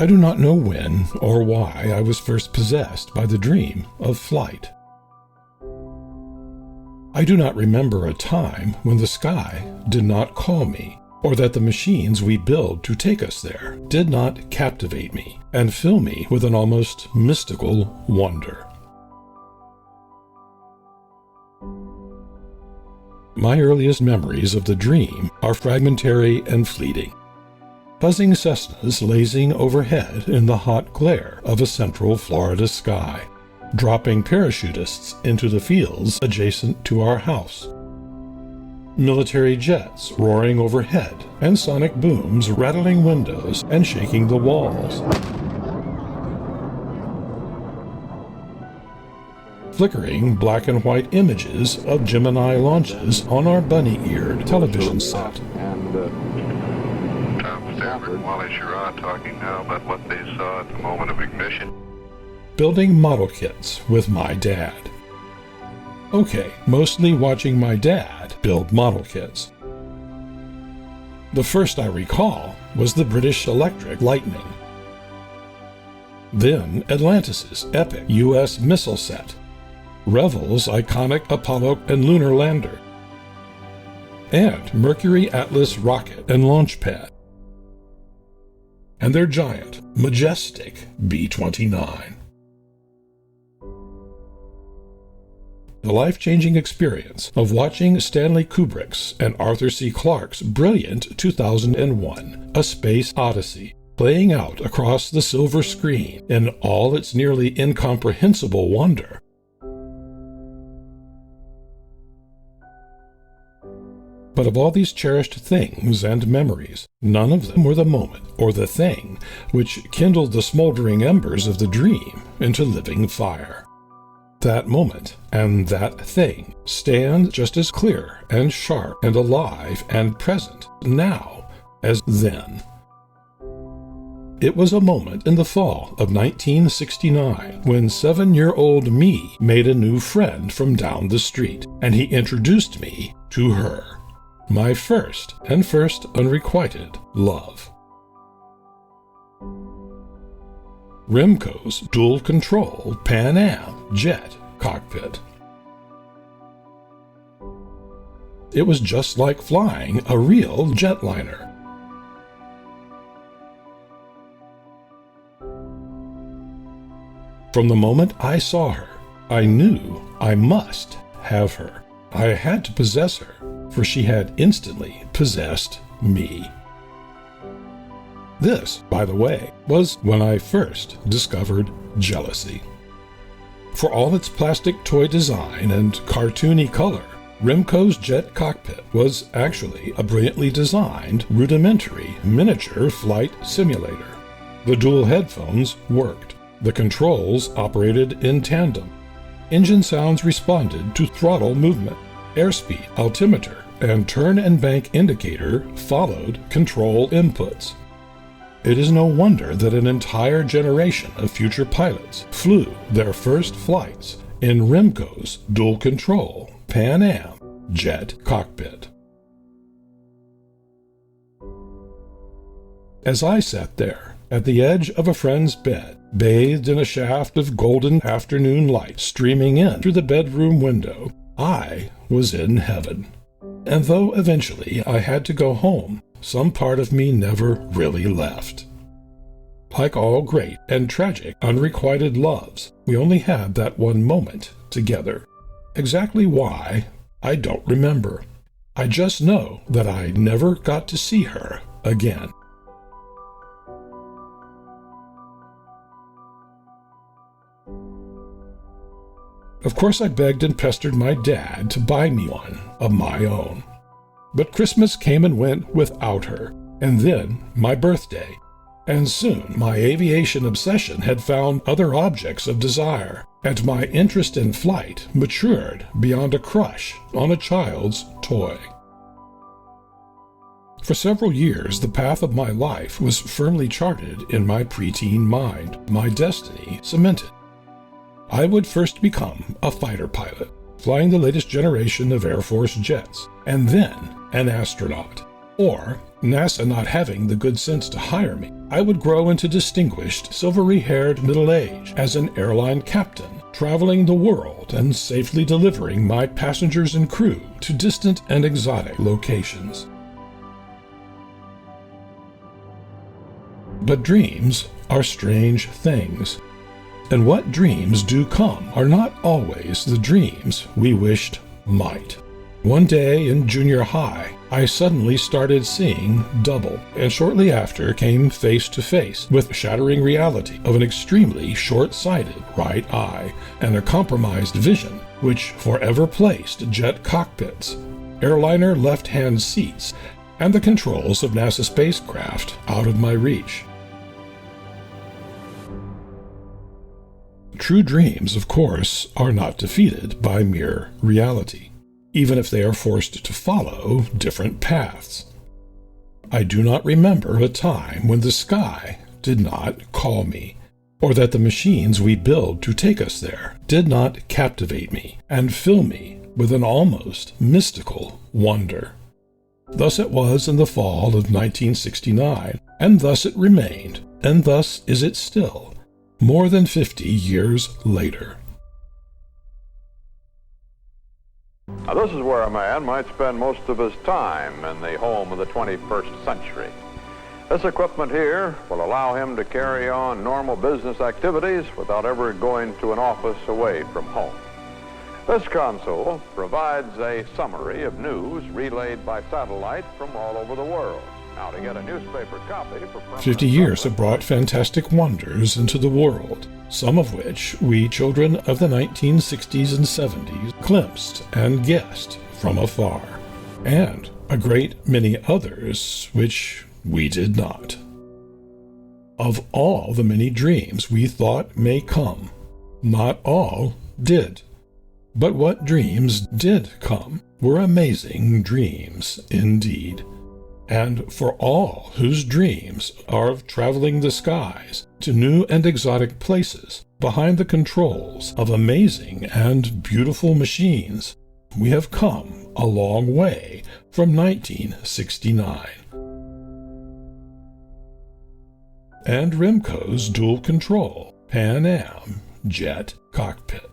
I do not know when or why I was first possessed by the dream of flight. I do not remember a time when the sky did not call me, or that the machines we build to take us there did not captivate me and fill me with an almost mystical wonder. My earliest memories of the dream are fragmentary and fleeting. Buzzing Cessnas lazing overhead in the hot glare of a central Florida sky, dropping parachutists into the fields adjacent to our house. Military jets roaring overhead and sonic booms rattling windows and shaking the walls. Flickering black and white images of Gemini launches on our bunny-eared television set. Wally Schirra talking now about what they saw at the moment of ignition. Building model kits with my dad. Okay, mostly watching my dad build model kits. The first I recall was the British Electric Lightning. Then Atlantis' epic U.S. missile set. Revell's iconic Apollo and lunar lander. And Mercury Atlas rocket and launch pad. And their giant, majestic B-29. The life-changing experience of watching Stanley Kubrick's and Arthur C. Clarke's brilliant 2001 A Space Odyssey playing out across the silver screen in all its nearly incomprehensible wonder. But of all these cherished things and memories, none of them were the moment or the thing which kindled the smoldering embers of the dream into living fire. That moment and that thing stand just as clear and sharp and alive and present now as then. It was a moment in the fall of 1969 when 7-year-old me made a new friend from down the street, and he introduced me to her. My first unrequited love. Remco's dual-control Pan Am jet cockpit. It was just like flying a real jetliner. From the moment I saw her, I knew I must have her. I had to possess her, for she had instantly possessed me. This, by the way, was when I first discovered jealousy. For all its plastic toy design and cartoony color, Remco's jet cockpit was actually a brilliantly designed, rudimentary miniature flight simulator. The dual headphones worked. The controls operated in tandem. Engine sounds responded to throttle movement. Airspeed, altimeter, and turn and bank indicator followed control inputs. It is no wonder that an entire generation of future pilots flew their first flights in Remco's dual-control Pan Am jet cockpit. As I sat there at the edge of a friend's bed, bathed in a shaft of golden afternoon light streaming in through the bedroom window, I was in heaven. And though eventually I had to go home, some part of me never really left. Like all great and tragic unrequited loves, we only had that one moment together. Exactly why, I don't remember. I just know that I never got to see her again. Of course, I begged and pestered my dad to buy me one of my own. But Christmas came and went without her, and then my birthday. And soon my aviation obsession had found other objects of desire, and my interest in flight matured beyond a crush on a child's toy. For several years, the path of my life was firmly charted in my preteen mind, my destiny cemented. I would first become a fighter pilot, flying the latest generation of Air Force jets, and then an astronaut. Or, NASA not having the good sense to hire me, I would grow into distinguished, silvery-haired middle age as an airline captain, traveling the world and safely delivering my passengers and crew to distant and exotic locations. But dreams are strange things, and what dreams do come are not always the dreams we wished might. One day in junior high, I suddenly started seeing double, and shortly after came face to face with shattering reality of an extremely short-sighted right eye and a compromised vision which forever placed jet cockpits, airliner left-hand seats, and the controls of NASA spacecraft out of my reach. True dreams, of course, are not defeated by mere reality, even if they are forced to follow different paths. I do not remember a time when the sky did not call me, or that the machines we build to take us there did not captivate me and fill me with an almost mystical wonder. Thus it was in the fall of 1969, and thus it remained, and thus is it still, more than 50 years later. Now, this is where a man might spend most of his time in the home of the 21st century. This equipment here will allow him to carry on normal business activities without ever going to an office away from home. This console provides a summary of news relayed by satellite from all over the world. Now, to get a newspaper copy for 50 years have brought fantastic wonders into the world, some of which we children of the 1960s and 70s glimpsed and guessed from afar, and a great many others which we did not. Of all the many dreams we thought may come, not all did. But what dreams did come were amazing dreams indeed. And for all whose dreams are of traveling the skies to new and exotic places behind the controls of amazing and beautiful machines, we have come a long way from 1969. And Remco's dual control Pan Am jet cockpit.